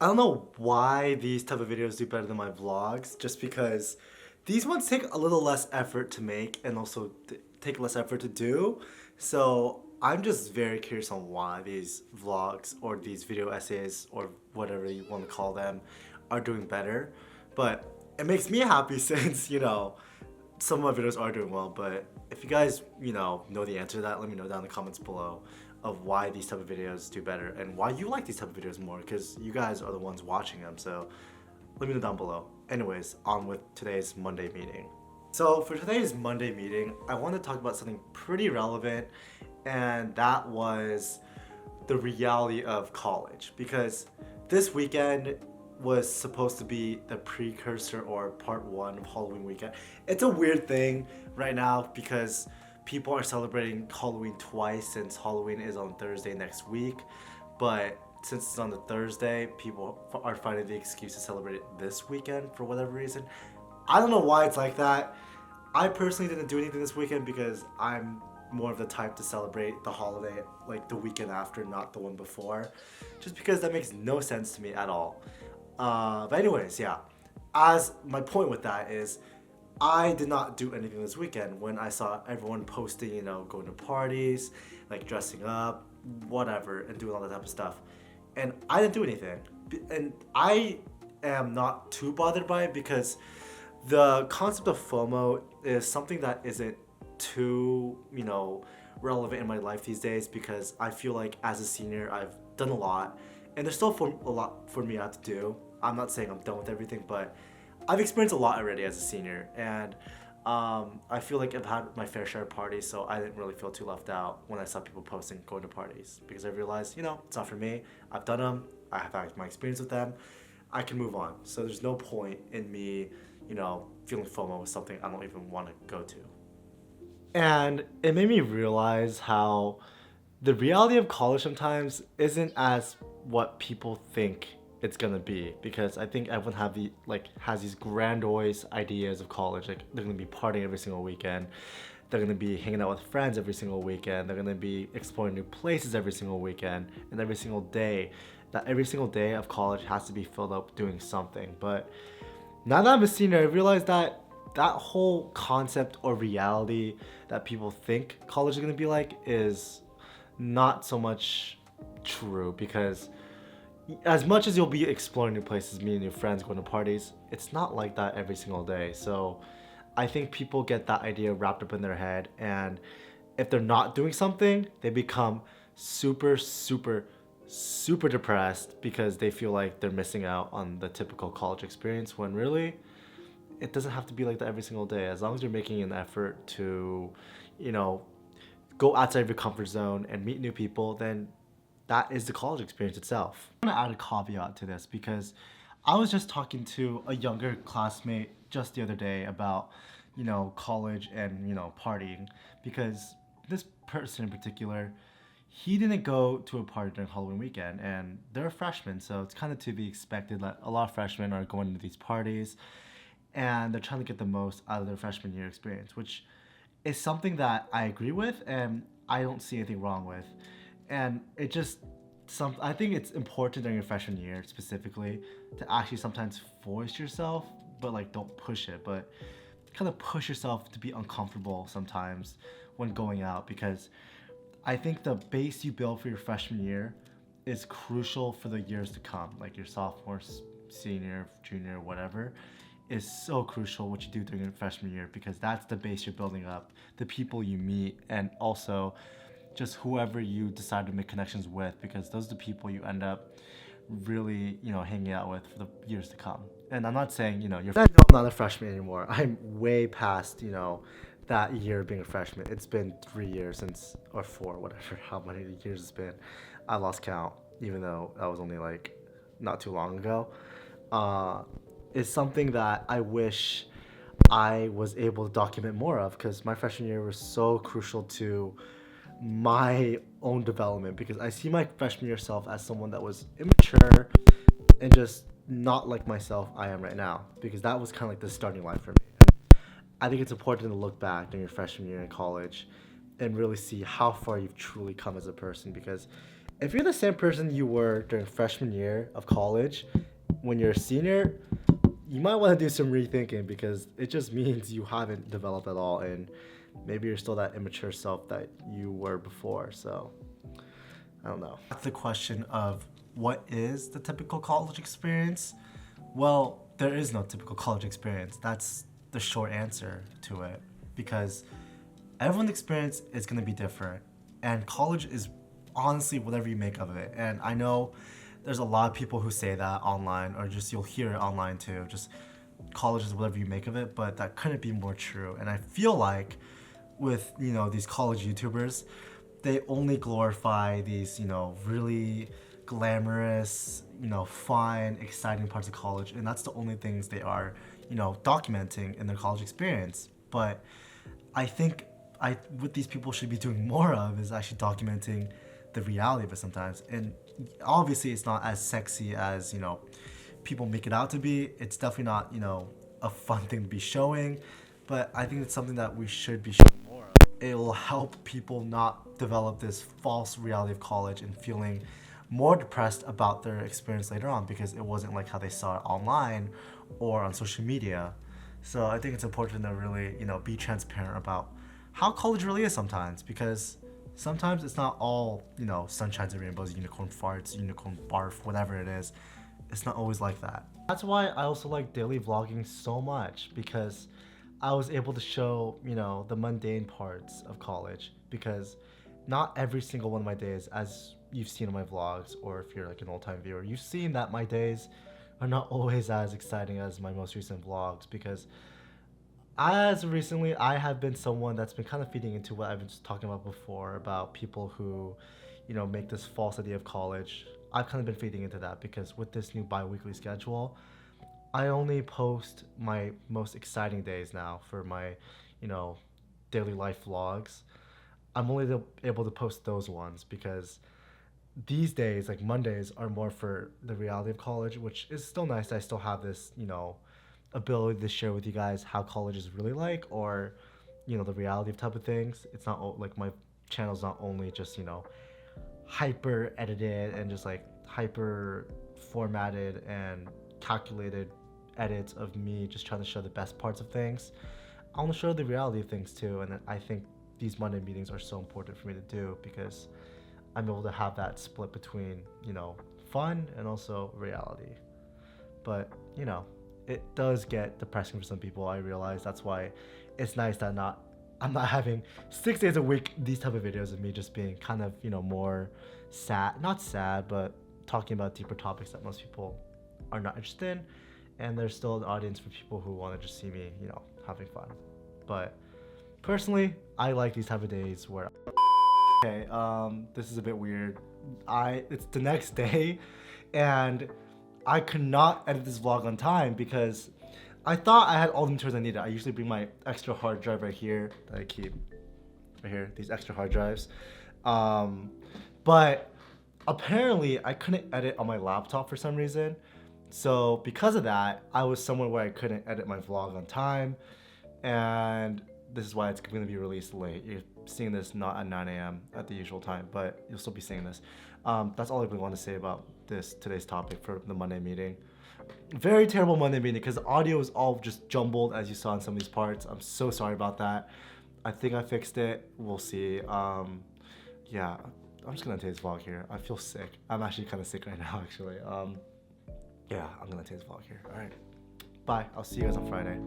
I don't know why these type of videos do better than my vlogs, just because these ones take a little less effort to make and also take less effort to do. So I'm just very curious on why these vlogs or these video essays or whatever you want to call them are doing better. But it makes me happy since, some of my videos are doing well, but if you guys, know the answer to that, let me know down in the comments below of why these type of videos do better and why you like these type of videos more, because you guys are the ones watching them. So let me know down below. Anyways, on with today's Monday meeting. So for today's Monday meeting, I want to talk about something pretty relevant, and that was the reality of college, because this weekend was supposed to be the precursor or part one of Halloween weekend. It's a weird thing right now because people are celebrating Halloween twice since Halloween is on Thursday next week. But since it's on the Thursday, people are finding the excuse to celebrate it this weekend for whatever reason. I don't know why it's like that. I personally didn't do anything this weekend because I'm more of the type to celebrate the holiday like the weekend after, not the one before. Just because that makes no sense to me at all. But anyways, yeah. As my point with that is, I did not do anything this weekend when I saw everyone posting, going to parties, like dressing up, whatever, and doing all that type of stuff. And I didn't do anything. And I am not too bothered by it because the concept of FOMO is something that isn't too, relevant in my life these days, because I feel like as a senior, I've done a lot, and there's still a lot for me I have to do. I'm not saying I'm done with everything, but I've experienced a lot already as a senior, and I feel like I've had my fair share of parties, so I didn't really feel too left out when I saw people posting going to parties, because I realized, it's not for me. I've done them. I have had my experience with them. I can move on. So there's no point in me, feeling FOMO with something I don't even want to go to. And it made me realize how the reality of college sometimes isn't as what people think it's gonna be, because I think everyone has these grandiose ideas of college. Like, they're gonna be partying every single weekend, they're gonna be hanging out with friends every single weekend, they're gonna be exploring new places every single weekend, and every single day. That every single day of college has to be filled up doing something. But now that I'm a senior, I realized that that whole concept or reality that people think college is gonna be like is not so much true, because as much as you'll be exploring new places, meeting new friends, going to parties, it's not like that every single day. So I think people get that idea wrapped up in their head, and if they're not doing something, they become super, super, super depressed because they feel like they're missing out on the typical college experience, when really it doesn't have to be like that every single day. As long as you're making an effort to, you know, go outside of your comfort zone and meet new people, then that is the college experience itself. I'm gonna add a caveat to this, because I was just talking to a younger classmate just the other day about, college and, partying, because this person in particular, he didn't go to a party during Halloween weekend, and they're a freshman, so it's kind of to be expected that a lot of freshmen are going to these parties and they're trying to get the most out of their freshman year experience, which is something that I agree with and I don't see anything wrong with. And it just I think it's important during your freshman year specifically to actually sometimes force yourself, but like don't push it, but kind of push yourself to be uncomfortable sometimes when going out, because I think the base you build for your freshman year is crucial for the years to come, like your sophomore, senior, junior, whatever, is so crucial what you do during your freshman year, because that's the base you're building up, the people you meet, and also just whoever you decide to make connections with, because those are the people you end up really, hanging out with for the years to come. And I'm not saying, you're I'm not a freshman anymore. I'm way past, that year of being a freshman. It's been 3 years since, or 4, whatever, how many years it's been. I lost count, even though that was only like not too long ago. Is something that I wish I was able to document more of, because my freshman year was so crucial to my own development, because I see my freshman year self as someone that was immature and just not like myself I am right now, because that was kind of like the starting line for me. And I think it's important to look back during your freshman year in college and really see how far you've truly come as a person. Because if you're the same person you were during freshman year of college, when you're a senior, you might want to do some rethinking because it just means you haven't developed at all, and maybe you're still that immature self that you were before. So I don't know. That's the question of what is the typical college experience? Well, there is no typical college experience. That's the short answer to it, because everyone's experience is going to be different, and college is honestly whatever you make of it. And I know there's a lot of people who say that online, or just you'll hear it online too, just college is whatever you make of it, but that couldn't be more true. And I feel like with, you know, these college YouTubers, they only glorify these, you know, really glamorous, you know, fun, exciting parts of college, and that's the only things they are, you know, documenting in their college experience. But I think what these people should be doing more of is actually documenting the reality of it sometimes. And obviously it's not as sexy as, you know, people make it out to be. It's definitely not, you know, a fun thing to be showing, but I think it's something that we should be showing more of. It'll help people not develop this false reality of college and feeling more depressed about their experience later on because it wasn't like how they saw it online or on social media. So I think it's important to really, you know, be transparent about how college really is sometimes, because sometimes it's not all, you know, sunshines and rainbows, unicorn farts, unicorn barf, whatever it is. It's not always like that. That's why I also like daily vlogging so much, because I was able to show, you know, the mundane parts of college, because not every single one of my days, as you've seen in my vlogs, or if you're like an old-time viewer, you've seen that my days are not always as exciting as my most recent vlogs, because as recently I have been someone that's been kind of feeding into what I've been just talking about before, about people who, you know, make this false idea of college. I've kind of been feeding into that because with this new bi-weekly schedule, I only post my most exciting days now for my, you know, daily life vlogs. I'm only able to post those ones because these days, like Mondays, are more for the reality of college, which is still nice. I still have this, you know, ability to share with you guys how college is really like, or, you know, the reality of type of things. It's not like my channel's not only just, you know, hyper edited and just like hyper formatted and calculated edits of me just trying to show the best parts of things. I want to show the reality of things too, and I think these Monday meetings are so important for me to do because I'm able to have that split between, you know, fun and also reality. But, you know, it does get depressing for some people, I realize. That's why it's nice that I'm not having 6 days a week these type of videos of me just being kind of, you know, more sad, not sad, but talking about deeper topics that most people are not interested in. And there's still an audience for people who want to just see me, you know, having fun. But personally, I like these type of days where okay, this is a bit weird. It's the next day and I could not edit this vlog on time because I thought I had all the materials I needed. I usually bring my extra hard drive right here that I keep right here, these extra hard drives. But apparently I couldn't edit on my laptop for some reason. So because of that, I was somewhere where I couldn't edit my vlog on time. And this is why it's going to be released late. You're seeing this not at 9 a.m. at the usual time, but you'll still be seeing this. That's all I really want to say about today's topic for the Monday meeting. Very terrible Monday meeting because the audio is all just jumbled as you saw in some of these parts. I'm so sorry about that. I think I fixed it. We'll see. Yeah, I'm just gonna take this vlog here. I feel sick. I'm actually kind of sick right now, actually. Yeah, I'm gonna take this vlog here. All right, bye. I'll see you guys on Friday.